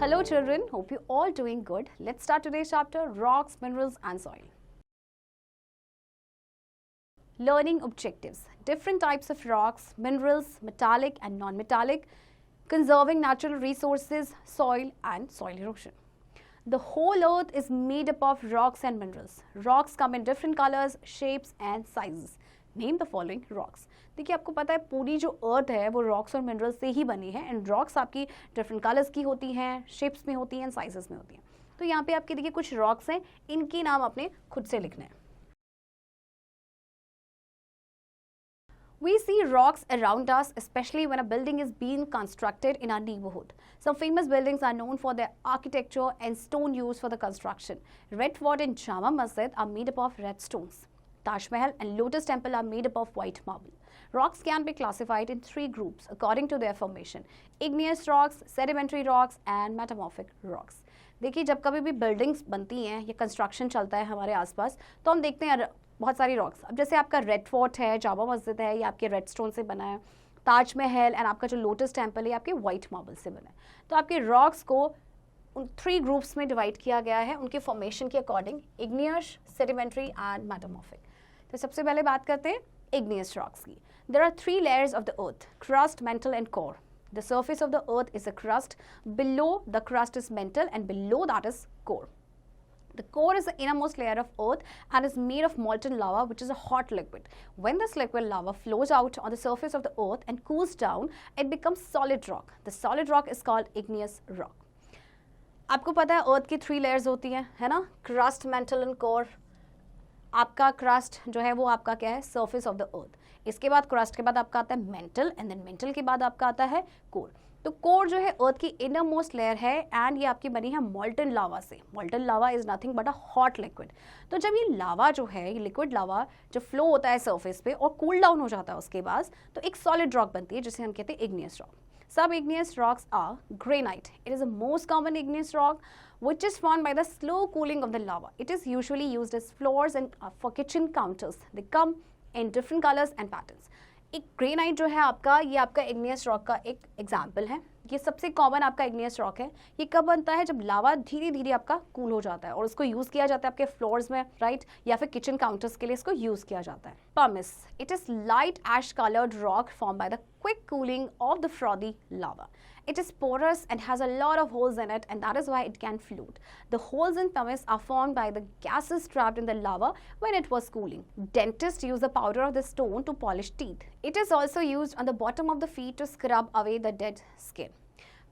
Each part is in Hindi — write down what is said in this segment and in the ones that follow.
Hello children, hope you all doing good. Let's start today's chapter, Rocks, Minerals and Soil. Learning objectives. Different types of rocks, minerals, metallic and non-metallic, conserving natural resources, soil and soil erosion. The whole earth is made up of rocks and minerals. Rocks come in different colors, shapes and sizes. Name the following rocks. देखिए आपको पता है पूरी जो अर्थ है वो रॉक्स और मिनरल्स से ही बनी है एंड रॉक्स आपकी डिफरेंट कलर्स की होती हैं, शेप्स में होती हैं, साइजेस में होती हैं. तो यहाँ पे आपके देखिए कुछ रॉक्स हैं, इनके नाम आपने खुद से लिखने हैं. We see rocks around us, especially when a building is being constructed in our neighborhood. Some famous buildings are known for their architecture and stone used for the construction. Red Fort and Jama Masjid are made up of red stones. Taj Mahal and Lotus Temple are made up of white marble. Rocks can be classified in three groups according to their formation: igneous rocks, sedimentary rocks and metamorphic rocks. देखिए जब कभी भी बिल्डिंग्स बनती हैं या कंस्ट्रक्शन चलता है हमारे आसपास तो हम देखते हैं बहुत सारी रॉक्स. अब जैसे आपका रेड फोर्ट है, जामा मस्जिद है, ये आपके रेड स्टोन से बना है. ताजमहल एंड आपका जो लोटस टेम्पल है आपके वाइट मार्बल से बना है. तो आपके रॉक्स को उन थ्री ग्रुप्स में डिवाइड किया गया है उनके फॉर्मेशन के according: igneous, sedimentary and metamorphic. तो सबसे पहले बात करते हैं igneous rocks की. There are three layers of the earth: crust, mantle and core. The surface of the earth is a crust. Below the crust is mantle and below that is core. The core is the innermost layer of earth and is made of molten lava, which is a hot liquid. When this liquid lava flows out on the surface of the earth and cools down, it becomes solid rock. The solid rock is called igneous rock. आपको पता है अर्थ की थ्री लेयर्स होती हैं, है ना? Crust, mental and core. आपका क्रस्ट जो है वो आपका क्या है? Surface of the earth. इसके बाद क्रस्ट के बाद आपका आता है मेंटल एंड देन मेंटल के बाद आपका आता है कोर. तो कोर जो है अर्थ की इनर मोस्ट लेयर है एंड ये आपकी बनी है मॉल्टन लावा से. मॉल्टन लावा is nothing but a hot liquid. तो जब ये लावा जो है, ये लिक्विड लावा जब फ्लो होता है सरफेस पे और कूल डाउन हो जाता है उसके बाद, तो एक सॉलिड रॉक बनती है जिसे हम कहते हैं igneous rock. Some igneous rocks are granite. It is the most common igneous rock which is formed by the slow cooling of the lava. It is usually used as floors and for kitchen counters. They come in different colors and patterns. एक ग्रेनाइट जो है आपका, ये आपका igneous rock का एक एग्जाम्पल है. ये सबसे कॉमन आपका igneous rock है. ये कब बनता है? जब लावा धीरे धीरे आपका कूल हो जाता है और उसको यूज़ किया जाता है आपके फ्लोर्स में, राइट, या फिर किचन काउंटर्स के लिए इसको यूज़ किया जाता है. Pumice. It is light ash colored rock formed by the quick cooling of the frothy lava. It is porous and has a lot of holes in it, and that is why it can float. The holes in pumice are formed by the gases trapped in the lava when it was cooling. Dentists use the powder of the stone to polish teeth. It is also used on the bottom of the feet to scrub away the dead skin.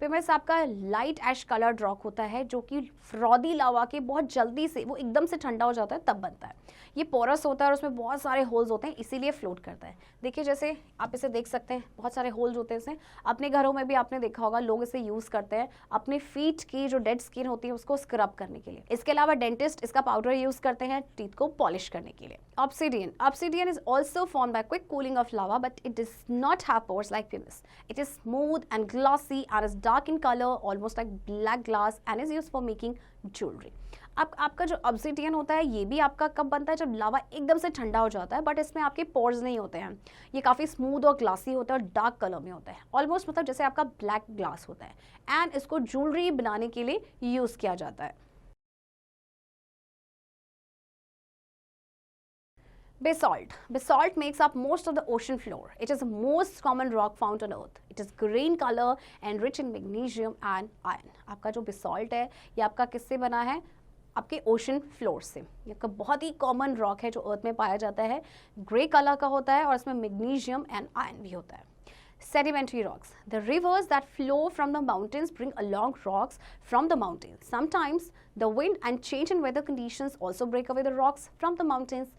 पुमिस आपका लाइट ऐश कलर्ड रॉक होता है जो कि फ्रॉदी लावा के बहुत जल्दी से वो एकदम से ठंडा हो जाता है तब बनता है. ये पोरस होता है और उसमें बहुत सारे होल्स होते हैं, इसीलिए फ्लोट करता है. देखिए जैसे आप इसे देख सकते हैं, बहुत सारे होल्स होते हैं इसमें. अपने घरों में भी आपने देखा होगा लोग इसे यूज़ करते हैं अपने फीट की जो डेड स्किन होती है उसको स्क्रब करने के लिए. इसके अलावा डेंटिस्ट इसका पाउडर यूज़ करते हैं टीथ को पॉलिश करने के लिए. Obsidian. Obsidian is also formed by quick cooling of lava, but it does not have pores like pumice. It is smooth and glossy and is dark in color, almost like black glass, and is used for making jewelry. अब आपका जो ऑब्सिडियन होता है ये भी आपका कब बनता है? जब लावा एकदम से ठंडा हो जाता है, बट इसमें आपके पोर्स नहीं होते हैं. ये काफ़ी स्मूथ और ग्लासी होता है और डार्क कलर में होता है, ऑलमोस्ट मतलब जैसे आपका ब्लैक ग्लास होता है. एंड इसको ज्वेलरी बनाने के लिए यूज़ किया जाता है. Basalt. Basalt makes up most of the ocean floor. It is the most common rock found on earth. It is green color and rich in magnesium and iron. आपका जो basalt है ये आपका किससे बना है? आपके ओशन फ्लोर से. ये आपका बहुत ही कॉमन रॉक है जो अर्थ में पाया जाता है. ग्रे कलर का होता है और इसमें मैग्नीशियम एंड आयरन भी होता है. Sedimentary rocks. The rivers that flow from the mountains bring along rocks from the mountains. Sometimes the wind and change in weather conditions also break away the rocks from the mountains.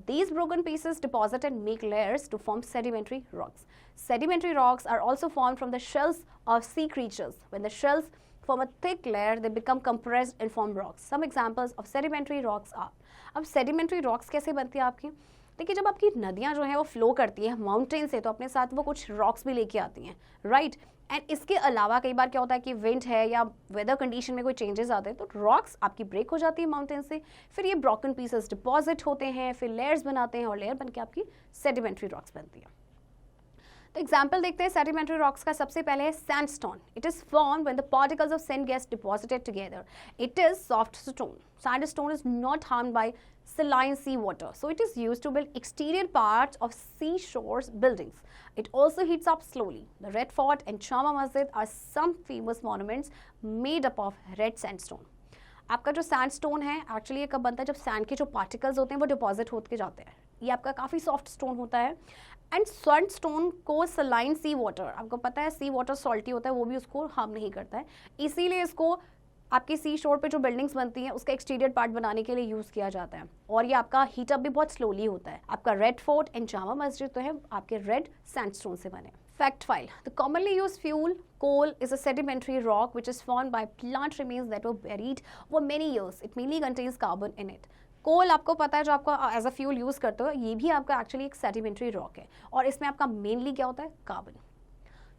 These broken pieces deposit and make layers to form sedimentary rocks. Sedimentary rocks are also formed from the shells of sea creatures. When the shells form a thick layer, they become compressed and form rocks. Some examples of sedimentary rocks are. अब sedimentary rocks कैसे बनती है आपकी? देखिए जब आपकी नदियाँ जो हैं वो फ्लो करती है माउंटेन से, तो अपने साथ वो कुछ रॉक्स भी लेके आती हैं, राइट. एंड इसके अलावा कई बार क्या होता है कि विंड है या वेदर कंडीशन में कोई चेंजेस आते हैं तो रॉक्स आपकी ब्रेक हो जाती है माउंटेन से, फिर ये ब्रोकन पीसेस डिपॉजिट होते हैं, फिर लेयर्स बनाते हैं और लेयर बन के आपकी सेडिमेंट्री रॉक्स बनती है. तो एग्जाम्पल देखते हैं सेडिमेंट्री रॉक्स का। सबसे पहले है sandstone. It is form when the particles of sand gets deposited together. It is soft stone. Sandstone is not harmed by saline sea water, so it is used to build exterior parts of seashores buildings. It also heats up slowly. The Red Fort and Jama Masjid are some famous monuments made up of red sandstone. आपका जो सैंडस्टोन है एक्चुअली ये कब बनता है, जब सैंड के जो पार्टिकल्स होते हैं वो डिपॉजिट होके जाते हैं। ये आपका काफ़ी सॉफ्ट स्टोन होता है। एंड सैंडस्टोन को सलाइन सी वाटर, आपको पता है सी वाटर सॉल्टी होता है, वो भी उसको हार्म नहीं करता है, इसीलिए इसको आपकी सी शोर पे जो बिल्डिंग्स बनती हैं उसका एक्सटीरियर पार्ट बनाने के लिए यूज़ किया जाता है। और ये आपका हीटअप भी बहुत स्लोली होता है। आपका red fort and Jama Masjid तो है आपके रेड सैंडस्टोन से बने। Fact file. The commonly used fuel, coal, is a sedimentary rock which is formed by plant remains that were buried over many years. It mainly contains carbon in it. कोल आपको पता है जो आपका एज अ फ्यूल यूज़ करते हो, ये भी आपका एक्चुअली एक सेडिमेंट्री रॉक है और इसमें आपका मेनली क्या होता है, carbon.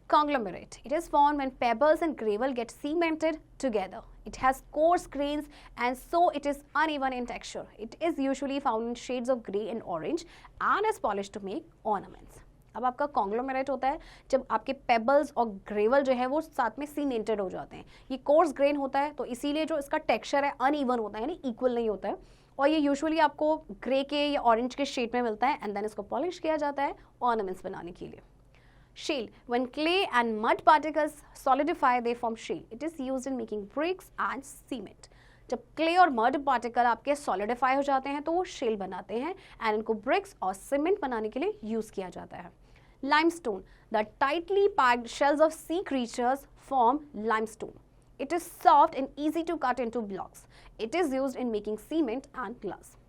Conglomerate. It is formed when pebbles and gravel get cemented together. It has coarse grains and so it is uneven in texture. It is usually found in shades of grey and orange and is polished to make ornaments. अब आपका कॉन्ग्लोमेरेट होता है जब आपके पेबल्स और ग्रेवल जो है वो साथ में सीमेंटेड हो जाते हैं। ये कोर्स ग्रेन होता है तो इसीलिए जो इसका टेक्सचर है अनइवन होता है, यानी इक्वल नहीं होता है, और ये यूजुअली आपको ग्रे के या ऑरेंज के शेड में मिलता है एंड देन इसको पॉलिश किया जाता है ऑर्नामेंट्स बनाने के लिए। Shale. When clay and mud particles solidify, they form shale. It is used in making bricks and cement. जब क्ले और मड पार्टिकल आपके सॉलिडिफाई हो जाते हैं तो वो शेल बनाते हैं एंड इनको ब्रिक्स और सीमेंट बनाने के लिए यूज किया जाता है। Limestone. The tightly packed shells of sea creatures form limestone. It is soft and easy to cut into blocks. It is used in making cement and glass.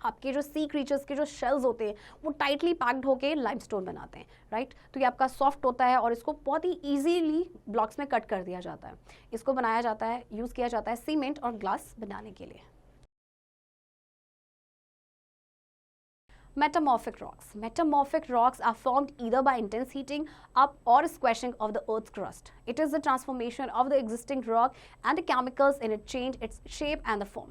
आपके जो सी क्रीचर्स के जो शेल्स होते हैं वो टाइटली पैक्ड होके लाइमस्टोन बनाते हैं, राइट। तो ये आपका सॉफ्ट होता है और इसको बहुत ही इजीली ब्लॉक्स में कट कर दिया जाता है। इसको बनाया जाता है, यूज़ किया जाता है सीमेंट और ग्लास बनाने के लिए। Metamorphic rocks. Metamorphic rocks are formed either by intense heating up or squashing of the Earth's crust. It is the transformation of the existing rock and the chemicals in it change its shape and the form.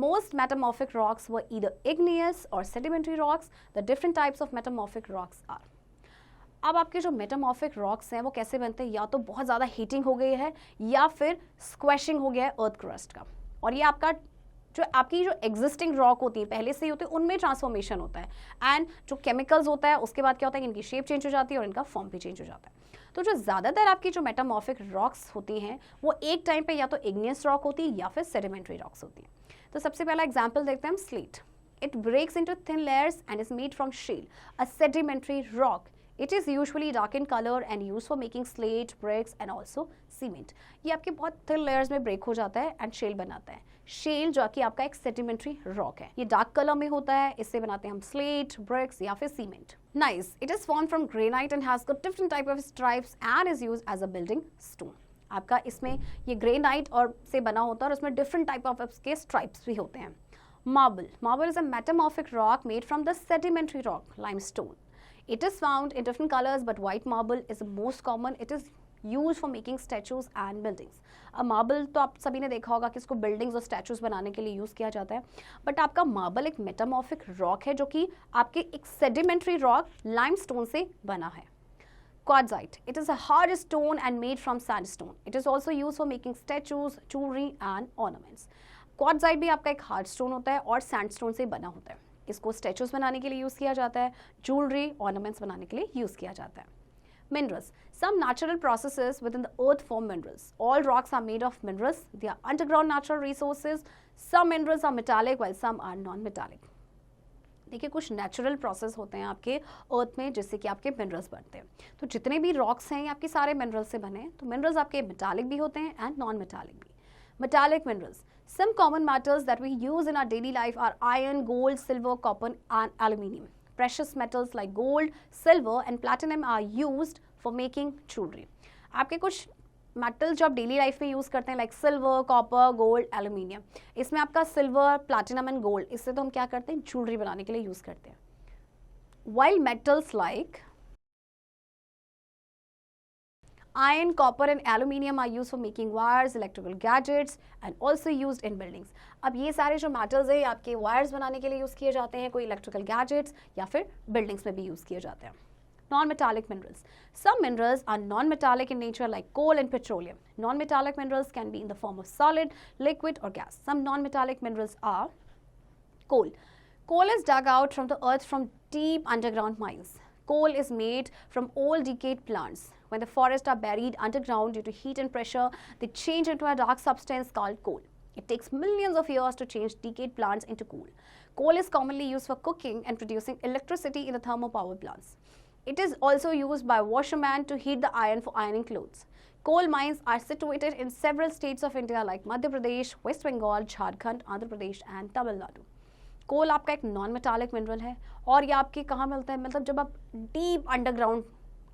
Most metamorphic rocks were either igneous or sedimentary rocks. The different types of metamorphic rocks are. अब आपके जो मेटामॉर्फिक रॉक्स हैं वो कैसे बनते हैं, या तो बहुत ज़्यादा हीटिंग हो गई है या फिर स्क्वैशिंग हो गया है अर्थ क्रस्ट का, और ये आपका जो आपकी जो एग्जिस्टिंग रॉक होती है पहले से ही होती है उनमें ट्रांसफॉर्मेशन होता है एंड जो केमिकल्स होता है उसके बाद क्या होता है कि इनकी शेप चेंज हो जाती है और इनका फॉर्म भी चेंज हो जाता है। तो जो ज़्यादातर आपकी जो मेटामॉर्फिक रॉक्स होती हैं वो एक टाइम पे या तो इग्नियस रॉक होती है या फिर सेडिमेंट्री रॉक्स होती है। तो सबसे पहला एग्जाम्पल देखते हैं हम slate. It breaks into thin layers and is made from shale, a sedimentary rock. It is usually dark in color and used for making slate, bricks and also cement. ये आपके बहुत थिन लेयर्स में ब्रेक हो जाता है एंड शेल बनाता है। शेल जो कि आपका एक सेडिमेंट्री रॉक है, ये डार्क कलर में होता है, इससे बनाते हैं हम स्लेट, ब्रिक्स या फिर cement. Nice. It is formed from granite and has got different type of stripes and is used as a building stone. आपका इसमें ये ग्रेनाइट और से बना होता है और उसमें डिफरेंट टाइप ऑफ इसके स्ट्राइप्स भी होते हैं। Marble. Marble is a metamorphic rock made from the sedimentary rock limestone. It is found in different colors, but white marble is the most common. It is used for making statues and buildings. अब मार्बल तो आप सभी ने देखा होगा कि इसको बिल्डिंग्स और स्टैचूज बनाने के लिए यूज़ किया जाता है, बट आपका मार्बल एक मेटामॉर्फिक रॉक है जो कि आपके एक सेडिमेंट्री रॉक लाइमस्टोन से बना है। Quartzite. It is a hard stone and made from sandstone. It is also used for making statues, jewelry and ornaments. Quartzite भी आपका एक हार्ड स्टोन होता है और सैंडस्टोन से बना होता है। इसको स्टैचूज बनाने के लिए यूज़ किया जाता है, ज्वेलरी, ऑर्नामेंट्स बनाने के लिए यूज़ किया जाता है। Minerals. Some natural processes within the earth form minerals. All rocks are made of minerals. They are underground natural resources. Some minerals are metallic while some are non-metallic. देखिए कुछ नेचुरल प्रोसेस होते हैं आपके अर्थ में जिससे कि आपके मिनरल्स बनते हैं। तो जितने भी रॉक्स हैं ये आपके सारे मिनरल्स से बने हैं। तो मिनरल्स आपके मेटालिक भी होते हैं एंड नॉन मेटालिक भी। Metallic minerals. Some common metals that we use in our daily life are iron, gold, silver, copper, and aluminium. Precious metals like gold, silver, and platinum are used for making jewelry. आपके कुछ मेटल जो आप डेली लाइफ में यूज़ करते हैं like silver, copper, gold, aluminium, इसमें आपका सिल्वर, प्लैटिनम एंड गोल्ड, इससे तो हम क्या करते हैं ज्वेलरी बनाने के लिए यूज़ करते हैं। While metals like iron, copper and aluminium are used for making wires, electrical gadgets and also used in buildings. अब ये सारे जो मेटल्स हैं आपके वायर्स बनाने के लिए यूज़ किए जाते हैं, कोई इलेक्ट्रिकल गैजेट्स या फिर बिल्डिंग्स में भी यूज़ किए जाते हैं। Non-metallic minerals. Some minerals are non-metallic in nature like coal and petroleum. Non-metallic minerals can be in the form of solid, liquid or gas. Some non-metallic minerals are coal. Coal is dug out from the earth from deep underground mines. Coal is made from old decayed plants. When the forests are buried underground due to heat and pressure, they change into a dark substance called coal. It takes millions of years to change decayed plants into coal. Coal is commonly used for cooking and producing electricity in the thermopower plants. It is also used by washermen to heat the iron for ironing clothes. Coal mines are situated in several states of India like Madhya Pradesh, West Bengal, Jharkhand, Andhra Pradesh and Tamil Nadu. कोल आपका एक नॉन मेटालिक मिनरल है और ये आपके कहाँ मिलता है, मतलब जब आप डीप अंडरग्राउंड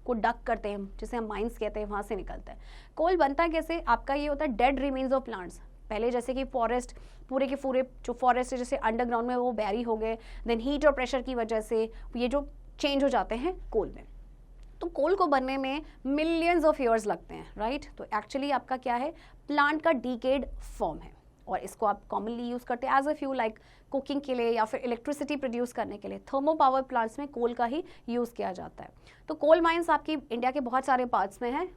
को डक करते हैं, जिसे हम माइंस कहते हैं, वहाँ से निकलता है। कोल बनता है कैसे, आपका ये होता है डेड रिमेन्स ऑफ प्लांट्स। पहले जैसे कि फॉरेस्ट पूरे के पूरे जो फॉरेस्ट है जैसे अंडरग्राउंड में वो बैरी हो गए, देन हीट और प्रेशर की वजह से ये जो चेंज हो जाते हैं कोल में। तो कोल को बनने में मिलियंस ऑफ ईयर्स लगते हैं, राइट। तो एक्चुअली आपका क्या है, प्लांट का डीकेड फॉर्म है और इसको आप कॉमनली यूज़ करते हैं as a fuel like cooking के लिए या फिर इलेक्ट्रिसिटी प्रोड्यूस करने के लिए। थर्मो पावर प्लांट्स में कोल का ही यूज़ किया जाता है। तो कोल माइंस आपकी इंडिया के बहुत सारे पार्ट्स में हैं,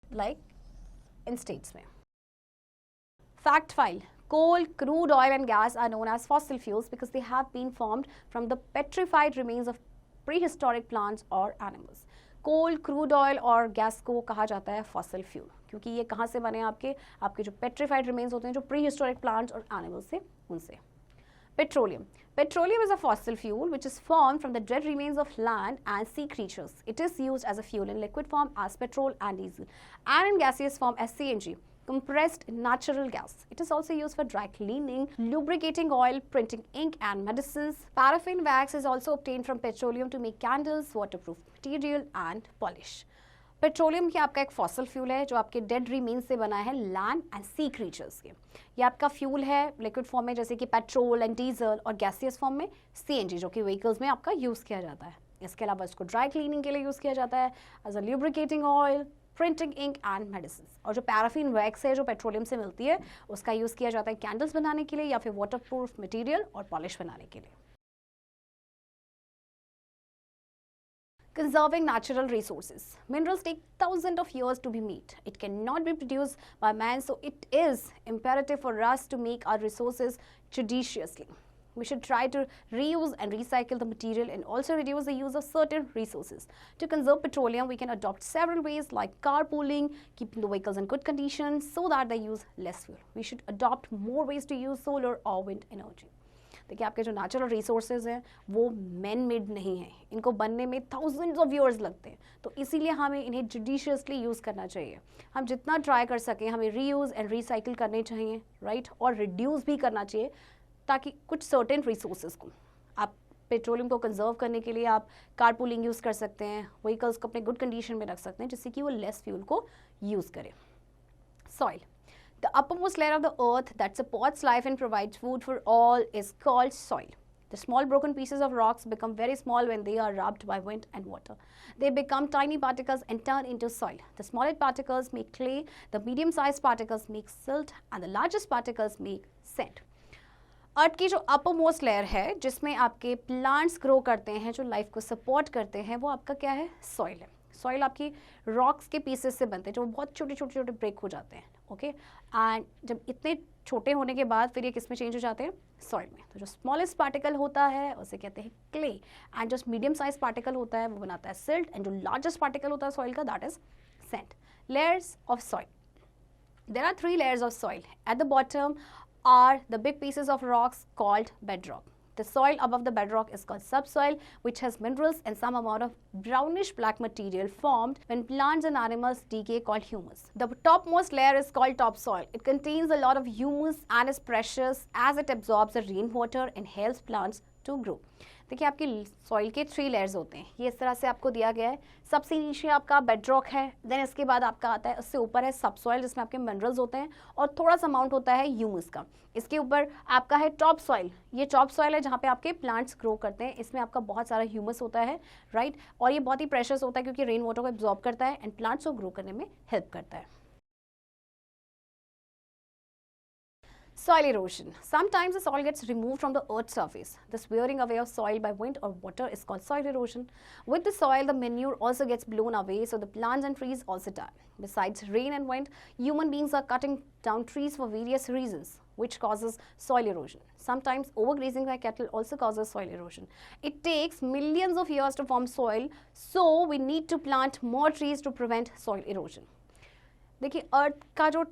लाइक इन स्टेट्स में। Fact file: coal, crude oil and gas are known as fossil fuels because they have been formed from the petrified remains of prehistoric plants or animals. Coal, crude oil और गैस को कहा जाता है फॉसिल फ्यूल क्योंकि ये कहाँ से बने, आपके जो पेट्रीफाइड रिमेन्स होते हैं जो प्री हिस्टोरिक प्लांट्स और एनिमल्स से, उनसे। Petroleum: Petroleum is a fossil fuel which is formed from the dead remains of land and sea creatures. It is used as a fuel in liquid form as petrol and diesel, and in gaseous form as CNG, compressed natural gas. It is also used for dry cleaning, lubricating oil, printing ink and medicines. Paraffin wax is also obtained from petroleum to make candles, waterproof material and polish. Petroleum की आपका एक फॉसल फ्यूल है जो आपके डेड रिमेन से बना है लैंड एंड सी क्रीचर्स के। ये आपका फ्यूल है लिक्विड फॉर्म में जैसे कि पेट्रोल एंड डीजल, और गैसियस फॉर्म में सीएनजी जो कि व्हीकल्स में आपका यूज़ किया जाता है। इसके अलावा इसको ड्राई क्लीनिंग के लिए यूज़ किया जाता है as a lubricating oil, printing ink and medicine. और जो पैराफिन वैक्स है जो पेट्रोलियम से मिलती है उसका यूज़ किया जाता है कैंडल्स बनाने के लिए या फिर वाटर प्रूफ मटीरियल और पॉलिश बनाने के लिए। Conserving natural resources. Minerals take thousands of years to be made. It cannot be produced by man, so it is imperative for us to make our resources judiciously. We should try to reuse and recycle the material and also reduce the use of certain resources. To conserve petroleum, we can adopt several ways like carpooling, keeping the vehicles in good condition so that they use less fuel. We should adopt more ways to use solar or wind energy. देखिए आपके जो नेचुरल रिसोर्सेज हैं वो मैन मेड नहीं है, इनको बनने में थाउजेंड्स ऑफ ईयर्स लगते हैं, तो इसीलिए हमें इन्हें जुडिशियसली यूज़ करना चाहिए। हम जितना ट्राई कर सकें हमें रीयूज़ एंड रिसाइकिल करने चाहिए, राइट, और रिड्यूस भी करना चाहिए ताकि कुछ सर्टेन रिसोर्सेज को आप पेट्रोलियम को कंजर्व करने के लिए आप कारपूलिंग यूज़ कर सकते हैं, व्हीकल्स को अपने गुड कंडीशन में रख सकते हैं जिससे कि वो लेस फ्यूल को यूज़ करें। Soil: The uppermost layer of the earth that supports life and provides food for all is called soil. The small broken pieces of rocks become very small when they are rubbed by wind and water. They become tiny particles and turn into soil. The smallest particles make clay, the medium-sized particles make silt, and the largest particles make sand. अर्थ की जो अपरमोस्ट लेयर है जिसमें आपके प्लांट्स ग्रो करते हैं, जो लाइफ को सपोर्ट करते हैं, वो आपका क्या है, सॉइल है। सॉइल आपकी रॉक्स के पीसेस से बनते हैं जो बहुत छोटे छोटे छोटे ब्रेक हो जाते हैं, ओके। एंड जब इतने छोटे होने के बाद फिर ये किस में चेंज हो जाते हैं, सॉइल में। तो जो स्मॉलेस्ट पार्टिकल होता है उसे कहते हैं क्ले, एंड जो मीडियम साइज पार्टिकल होता है वो बनाता है सिल्ट, एंड जो लार्जेस्ट पार्टिकल होता है सॉइल का that is sand. Layers of soil: there are 3 layers of soil. At the bottom are the big pieces of rocks called bedrock. The soil above the bedrock is called subsoil, which has minerals and some amount of brownish black material formed when plants and animals decay called humus. The topmost layer is called topsoil. It contains a lot of humus and is precious as it absorbs the rainwater and helps plants to grow. देखिए आपकी सॉइल के 3 लेयर्स होते हैं, ये इस तरह से आपको दिया गया है। सबसे नीचे आपका बेडरॉक है, देन इसके बाद आपका आता है, उससे ऊपर है सबसॉइल जिसमें आपके मिनरल्स होते हैं और थोड़ा सा अमाउंट होता है ह्यूमस का। इसके ऊपर आपका है टॉप सॉइल, ये टॉप सॉइल है जहाँ पे आपके प्लांट्स ग्रो करते हैं, इसमें आपका बहुत सारा ह्यूमस होता है, राइट, और ये बहुत ही प्रेशस होता है क्योंकि रेन वाटर को एब्जॉर्ब करता है एंड प्लांट्स को ग्रो करने में हेल्प करता है। Soil erosion. Sometimes the soil gets removed from the earth's surface. This wearing away of soil by wind or water is called soil erosion. With the soil, the manure also gets blown away, so the plants and trees also die. Besides rain and wind, human beings are cutting down trees for various reasons, which causes soil erosion. Sometimes overgrazing by cattle also causes soil erosion. It takes millions of years to form soil, so we need to plant more trees to prevent soil erosion. देखिए अर्थ का जो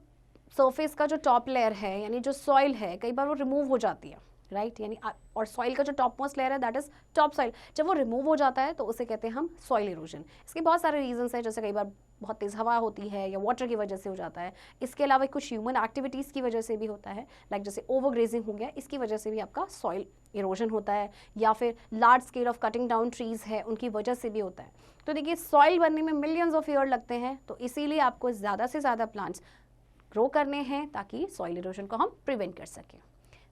सरफेस का जो टॉप लेयर है यानी जो सॉइल है कई बार वो रिमूव हो जाती है, राइट यानी और सॉइल का जो टॉप मोस्ट लेयर है दैट इज टॉप सॉइल, जब वो रिमूव हो जाता है तो उसे कहते हैं हम सॉइल इरोजन. इसके बहुत सारे रीजंस हैं, जैसे कई बार बहुत तेज़ हवा होती है या वाटर की वजह से हो जाता है. इसके अलावा कुछ ह्यूमन एक्टिविटीज़ की वजह से भी होता है, लाइक जैसे ओवरग्रेजिंग हो गया, इसकी वजह से भी आपका सॉइल इरोजन होता है, या फिर large scale of cutting down trees है उनकी वजह से भी होता है. तो देखिए सॉइल बनने में मिलियंस ऑफ ईयर लगते हैं, तो इसीलिए आपको ज़्यादा से ज़्यादा प्लांट्स ग्रो करने हैं ताकि सॉइल इरोजन को हम प्रिवेंट कर सकें.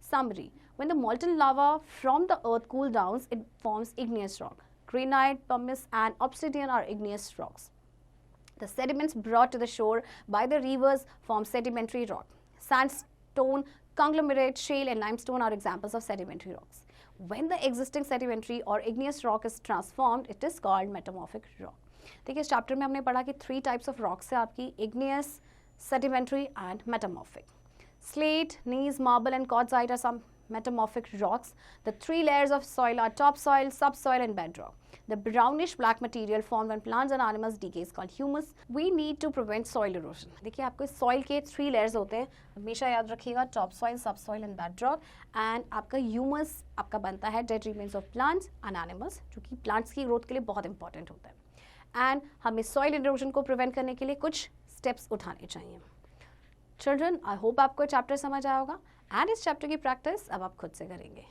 Summary: when the molten lava from the earth cools down, it forms igneous rock. Granite, pumice, and obsidian are igneous rocks. The sediments brought to the shore by the rivers form sedimentary rock. Sandstone, conglomerate, shale, and limestone are examples of sedimentary rocks. When the existing sedimentary or igneous rock is transformed, it is called metamorphic rock. देखिए इस चैप्टर में हमने पढ़ा कि 3 टाइप्स ऑफ रॉक्स है आपकी, igneous, sedimentary, and metamorphic. Slate, gneiss, marble, and quartzite are some metamorphic rocks. The 3 layers of soil are topsoil, subsoil, and bedrock. The brownish black material formed when plants and animals decay is called humus. We need to prevent soil erosion. देखिए आपको soil के 3 layers होते हैं, हमेशा याद रखिएगा, topsoil, subsoil, and bedrock. And आपका humus आपका बनता है dead remains of plants and animals, जो कि plants की growth के लिए बहुत important होता है. And हमें soil erosion को prevent करने के लिए कुछ steps उठाने चाहिए. चिल्ड्रन, आई होप आपको चैप्टर समझ आया होगा, एंड इस चैप्टर की प्रैक्टिस अब आप खुद से करेंगे.